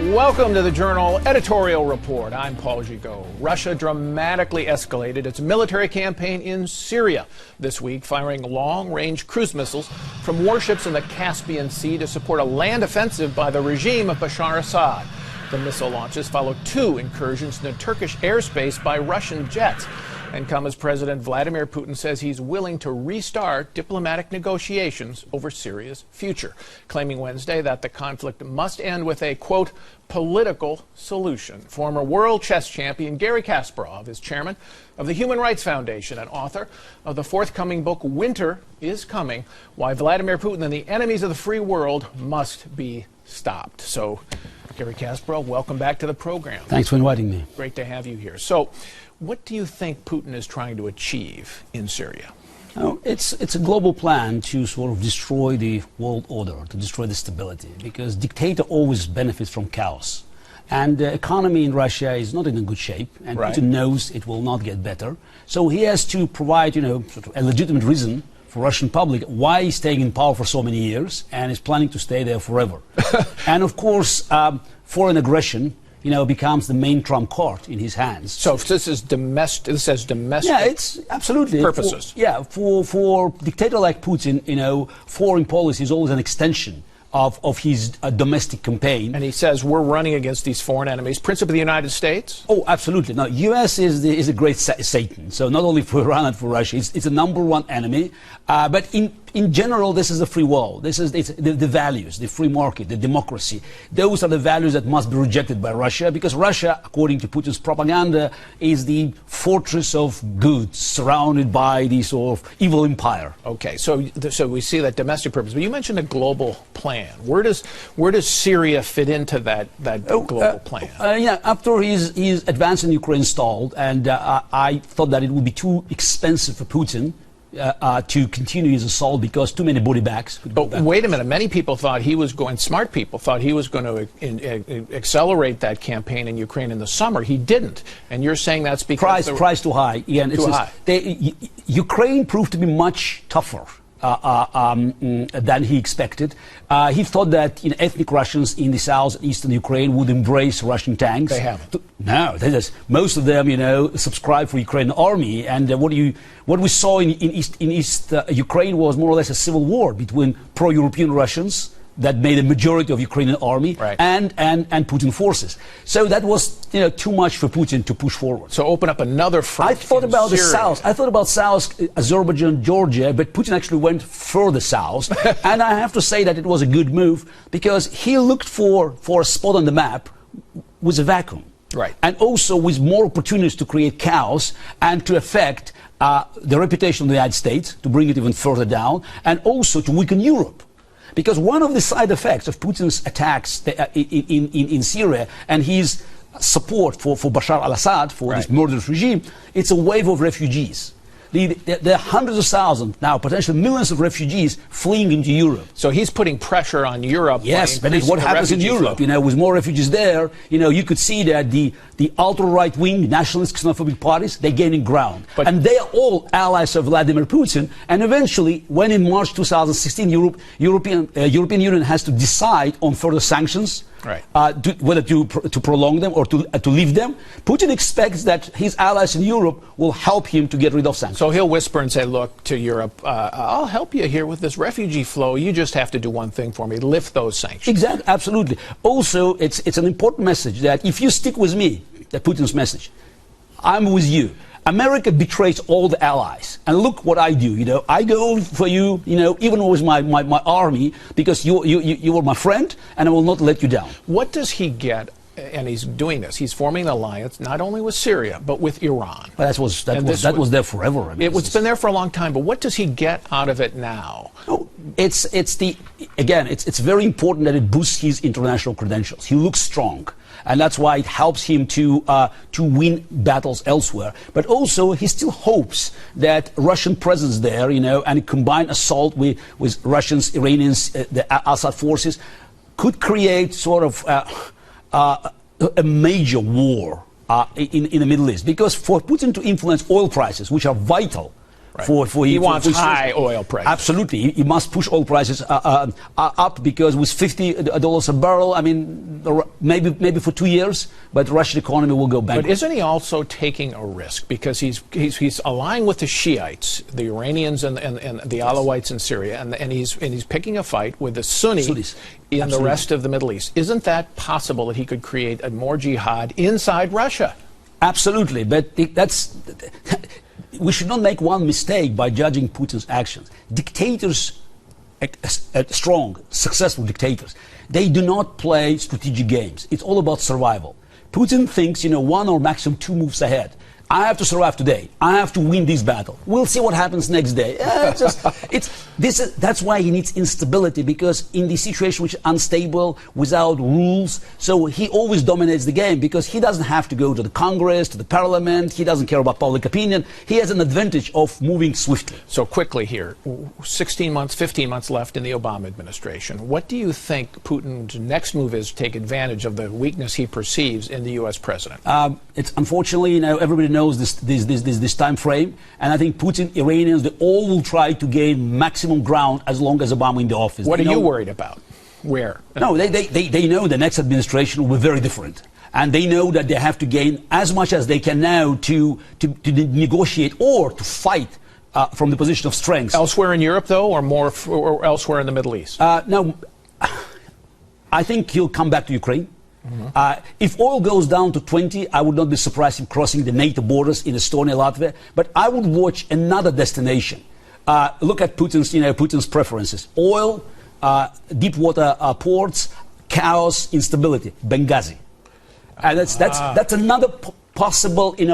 Welcome to the Journal Editorial Report. I'm Paul Gigot. Russia dramatically escalated its military campaign in Syria this week, firing long-range cruise missiles from warships in the Caspian Sea to support a land offensive by the regime of Bashar al-Assad. The missile launches followed two incursions into Turkish airspace by Russian jets, and come as President Vladimir Putin says he's willing to restart diplomatic negotiations over Syria's future, claiming Wednesday that the conflict must end with a, quote, political solution. Former world chess champion Garry Kasparov is chairman of the Human Rights Foundation and author of the forthcoming book, Winter is Coming, Why Vladimir Putin and the Enemies of the Free World Must Be Stopped. So, Garry Kasparov, welcome back to the program. Thanks for inviting me. Great to have you here. So, what do you think Putin is trying to achieve in Syria? Oh, it's a global plan to sort of destroy the world order, to destroy the stability, because dictator always benefits from chaos. And the economy in Russia is not in a good shape, and Putin knows it will not get better. So he has to provide, sort of a legitimate reason for Russian public why he's staying in power for so many years and is planning to stay there forever. And of course, foreign aggression becomes the main trump card in his hands. So if this is domestic, this has domestic yeah, it's absolutely purposes. For dictator like Putin, foreign policy is always an extension of his domestic campaign. And he says we're running against these foreign enemies, principally the United States? Oh, absolutely. Now, U.S. is a great Satan. So not only for Iran and for Russia, it's a number one enemy. But in general, this is the free world. This is the values, the free market, the democracy. Those are the values that must be rejected by Russia, because Russia, according to Putin's propaganda, is the fortress of goods surrounded by the sort of evil empire. Okay, so we see that domestic purpose. But you mentioned a global plan. Where does Syria fit into that global plan? After his advance in Ukraine stalled, and I thought that it would be too expensive for Putin to continue his assault because too many body bags. But wait a minute, many people thought he was going, smart people thought he was going to accelerate that campaign in Ukraine in the summer. He didn't. And you're saying that's because... Price too high. Again, too high. Ukraine proved to be much tougher than he expected. He thought that ethnic Russians in the south and eastern Ukraine would embrace Russian tanks. They haven't. No, most of them, subscribe for Ukrainian army. And what we saw in East Ukraine was more or less a civil war between pro-European Russians that made a majority of Ukrainian army and Putin forces. So that was too much for Putin to push forward. So open up another front. I thought about the south. I thought about South Azerbaijan, Georgia, but Putin actually went further south. And I have to say that it was a good move because he looked for a spot on the map with a vacuum. Right. And also with more opportunities to create chaos and to affect the reputation of the United States, to bring it even further down, and also to weaken Europe. Because one of the side effects of Putin's attacks in Syria and his support for Bashar al-Assad, for this murderous regime, it's a wave of refugees. There are hundreds of thousands, now potentially millions of refugees fleeing into Europe. So he's putting pressure on Europe. Yes, but what happens in Europe, with more refugees there, you could see that the ultra-right wing nationalist xenophobic parties, they're gaining ground. And they are all allies of Vladimir Putin. And eventually, when in March 2016, European Union has to decide on further sanctions, whether to prolong them or to leave them, Putin expects that his allies in Europe will help him to get rid of sanctions. So he'll whisper and say, look, to Europe, I'll help you here with this refugee flow. You just have to do one thing for me, lift those sanctions. Exactly, absolutely. Also, it's an important message that if you stick with me, that Putin's message, I'm with you. America betrays all the allies. And look what I do, I go for you, even with my army, because you are my friend, and I will not let you down. What does he get? And he's doing this. He's forming an alliance not only with Syria but with Iran. Well, that was there forever. It's been there for a long time. But what does he get out of it now? Oh, it's very important that it boosts his international credentials. He looks strong, and that's why it helps him to win battles elsewhere. But also, he still hopes that Russian presence there, and a combined assault with Russians, Iranians, the Assad forces, could create sort of a major war in the Middle East. Because for Putin to influence oil prices, which are vital He wants high oil prices. Absolutely. He must push oil prices up, because with $50 a barrel, I mean, maybe for 2 years, but the Russian economy will go bankrupt. But isn't he also taking a risk? Because he's allying with the Shiites, the Iranians and the Alawites in Syria, and he's picking a fight with the Sunnis in the rest of the Middle East. Isn't that possible that he could create a more jihad inside Russia? Absolutely, but we should not make one mistake by judging Putin's actions. Dictators, strong, successful dictators, they do not play strategic games. It's all about survival. Putin thinks, one or maximum 2 moves ahead. I have to survive today. I have to win this battle. We'll see what happens next day. That's why he needs instability, because in the situation which is unstable, without rules, so he always dominates the game, because he doesn't have to go to the Congress, to the Parliament. He doesn't care about public opinion. He has an advantage of moving swiftly. So quickly here, 16 months, 15 months left in the Obama administration. What do you think Putin's next move is to take advantage of the weakness he perceives in the U.S. president? It's unfortunately, everybody knows this time frame, and I think Putin, Iranians, they all will try to gain maximum ground as long as Obama in the office. What are you worried about? Where? No, they know the next administration will be very different, and they know that they have to gain as much as they can now to negotiate or to fight from the position of strength. Elsewhere in Europe, though, or elsewhere in the Middle East? No, I think he'll come back to Ukraine. If oil goes down to 20, I would not be surprised him crossing the NATO borders in Estonia, Latvia. But I would watch another destination. Look at Putin's preferences: oil, deep water ports, chaos, instability. Benghazi. That's another possible, in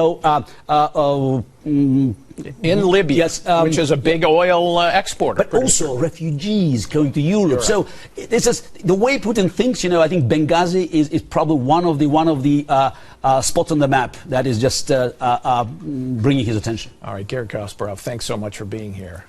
Libya, yes, which is a big oil exporter. But also refugees going to Europe. So this is the way Putin thinks. I think Benghazi is probably one of the spots on the map that is just bringing his attention. All right, Garry Kasparov, thanks so much for being here.